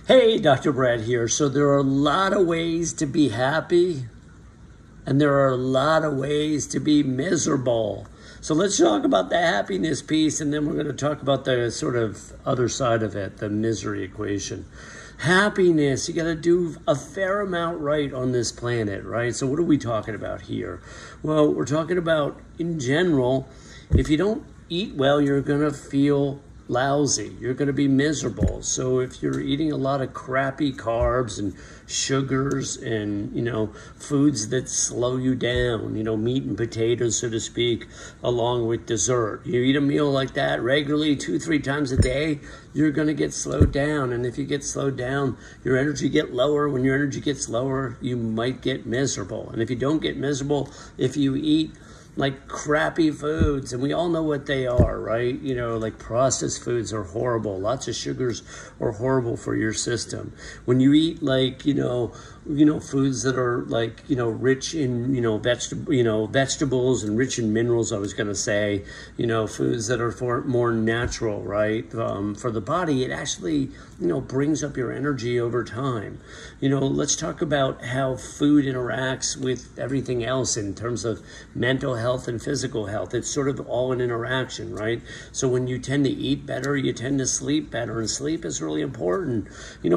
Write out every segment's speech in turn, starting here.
Hey, Dr. Brad here. So there are a lot of ways to be happy, and there are a lot of ways to be miserable. So let's talk about the happiness piece, and then we're going to talk about the sort of other side of it, the misery equation. Happiness, you got to do a fair amount right on this planet, right? So what are we talking about here? Well, we're talking about, in general, if you don't eat well, you're going to feel lousy. You're going to be miserable. So if you're eating a lot of crappy carbs and sugars and, foods that slow you down, meat and potatoes, so to speak, along with dessert. You eat a meal like that regularly 2-3 times a day, you're going to get slowed down. And if you get slowed down, your energy get lower. When your energy gets lower, you might get miserable. And if you don't get miserable, if you eat like crappy foods, and we all know what they are, right? Like processed foods are horrible. Lots of sugars are horrible for your system. When you eat like, foods that are like, rich in, vegetables and rich in minerals, I was going to say, foods that are more natural, right? For the body, it actually, brings up your energy over time. Let's talk about how food interacts with everything else in terms of mental health and physical health. It's sort of all an interaction, right? So when you tend to eat better, you tend to sleep better, and sleep is really important.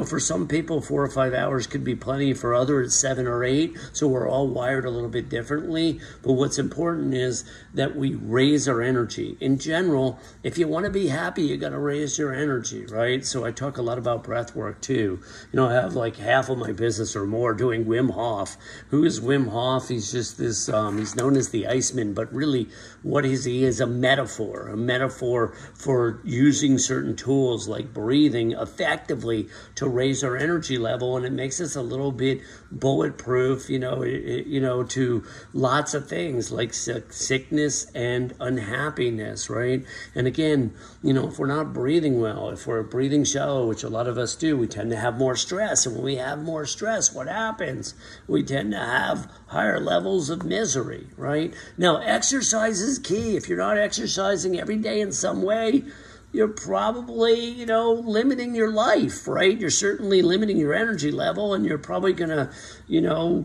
For some people, 4 or 5 hours could be plenty. For others, 7 or 8. So we're all wired a little bit differently. But what's important is that we raise our energy. In general, if you want to be happy, you got to raise your energy, right? So I talk a lot about breath work too. I have like half of my business or more doing Wim Hof. Who is Wim Hof? He's just this, he's known as the Iceman, but really what is he is a metaphor for using certain tools like breathing effectively to raise our energy level. And it makes us a little bit bulletproof, to lots of things like sickness and unhappiness, right? And again, if we're not breathing well, if we're breathing shallow, which a lot of us do, we tend to have more stress. And when we have more stress, what happens? We tend to have higher levels of misery, right? Now, exercise is key. If you're not exercising every day in some way, you're probably, limiting your life, right? You're certainly limiting your energy level, and you're probably going to,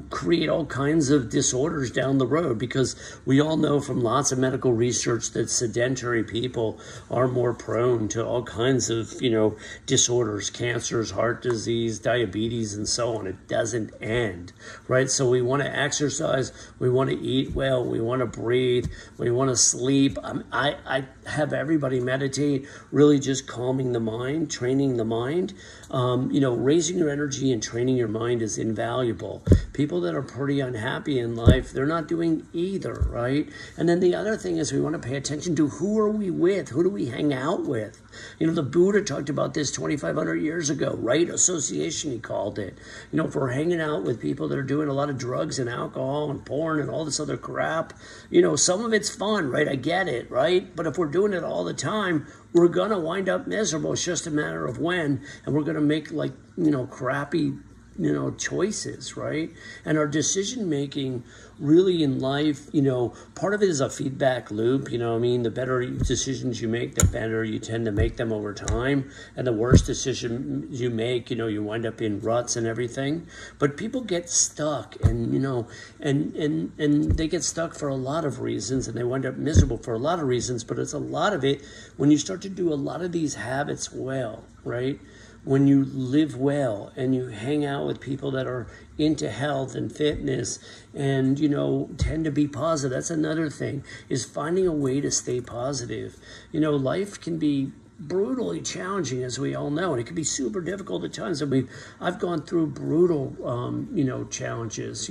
create all kinds of disorders down the road, because we all know from lots of medical research that sedentary people are more prone to all kinds of, disorders, cancers, heart disease, diabetes, and so on. It doesn't end, right? So we want to exercise, we want to eat well, we want to breathe, we want to sleep. I have everybody meditate, really just calming the mind, training the mind. Raising your energy and training your mind is invaluable. People that are pretty unhappy in life, they're not doing either, right? And then the other thing is we want to pay attention to who are we with? Who do we hang out with? The Buddha talked about this 2,500 years ago, right? Association, he called it. If we're hanging out with people that are doing a lot of drugs and alcohol and porn and all this other crap, some of it's fun, right? I get it, right? But if we're doing it all the time, we're going to wind up miserable. It's just a matter of when, and we're going to make crappy choices, right? And our decision making really in life, part of it is a feedback loop. The better decisions you make, the better you tend to make them over time. And the worse decision you make, you wind up in ruts and everything. But people get stuck, and and they get stuck for a lot of reasons, and they wind up miserable for a lot of reasons. But it's a lot of it when you start to do a lot of these habits well, right? When you live well and you hang out with people that are into health and fitness and, tend to be positive. That's another thing, is finding a way to stay positive. Life can be brutally challenging, as we all know, and it can be super difficult at times. I've gone through brutal, challenges,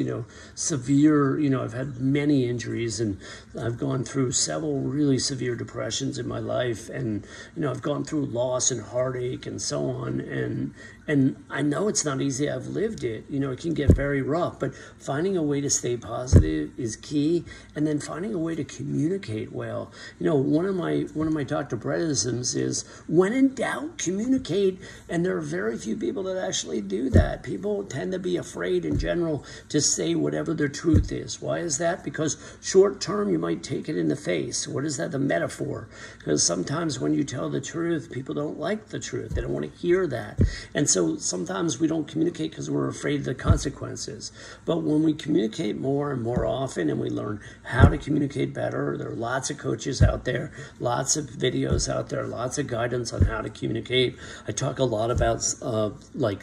severe, I've had many injuries, and I've gone through several really severe depressions in my life, and, I've gone through loss and heartache and so on, and I know it's not easy. I've lived it. It can get very rough, but finding a way to stay positive is key, and then finding a way to communicate well. One of my Dr. Bredisms is is when in doubt, communicate. And there are very few people that actually do that. People tend to be afraid in general to say whatever their truth is. Why is that? Because short term, you might take it in the face. What is that? The metaphor. Because sometimes when you tell the truth, people don't like the truth. They don't want to hear that. And so sometimes we don't communicate because we're afraid of the consequences. But when we communicate more and more often and we learn how to communicate better, there are lots of coaches out there, lots of videos out there, lots of guidance on how to communicate. I talk a lot about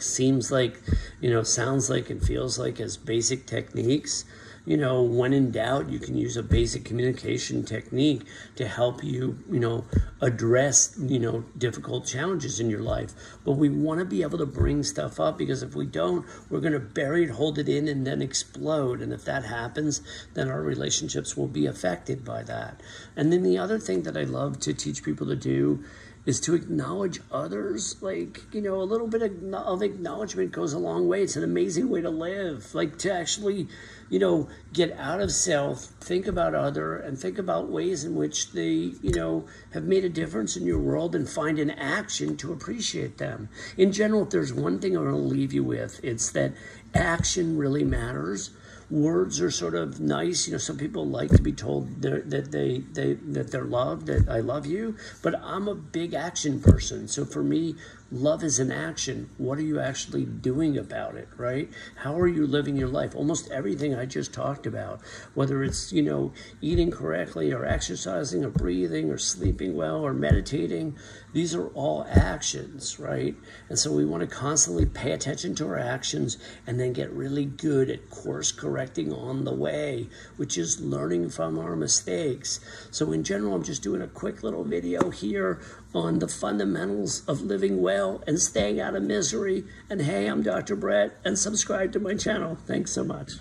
seems like, sounds like and feels like as basic techniques. When in doubt, you can use a basic communication technique to help you, address, difficult challenges in your life. But we want to be able to bring stuff up, because if we don't, we're going to bury it, hold it in, and then explode. And if that happens, then our relationships will be affected by that. And then the other thing that I love to teach people to do is to acknowledge others. A little bit of acknowledgement goes a long way. It's an amazing way to live. To actually, get out of self, think about other, and think about ways in which they, have made a difference in your world, and find an action to appreciate them. In general, if there's one thing I'm going to leave you with, it's that action really matters. Words are sort of nice. Some people like to be told that they're loved, that I love you, but I'm a big action person. So for me, love is an action. What are you actually doing about it, right? How are you living your life? Almost everything I just talked about, whether it's, eating correctly or exercising or breathing or sleeping well or meditating, these are all actions, right? And so we want to constantly pay attention to our actions and then get really good at course correcting on the way, which is learning from our mistakes. So in general, I'm just doing a quick little video here on the fundamentals of living well and staying out of misery. And hey, I'm Dr. Brett, and subscribe to my channel. Thanks so much.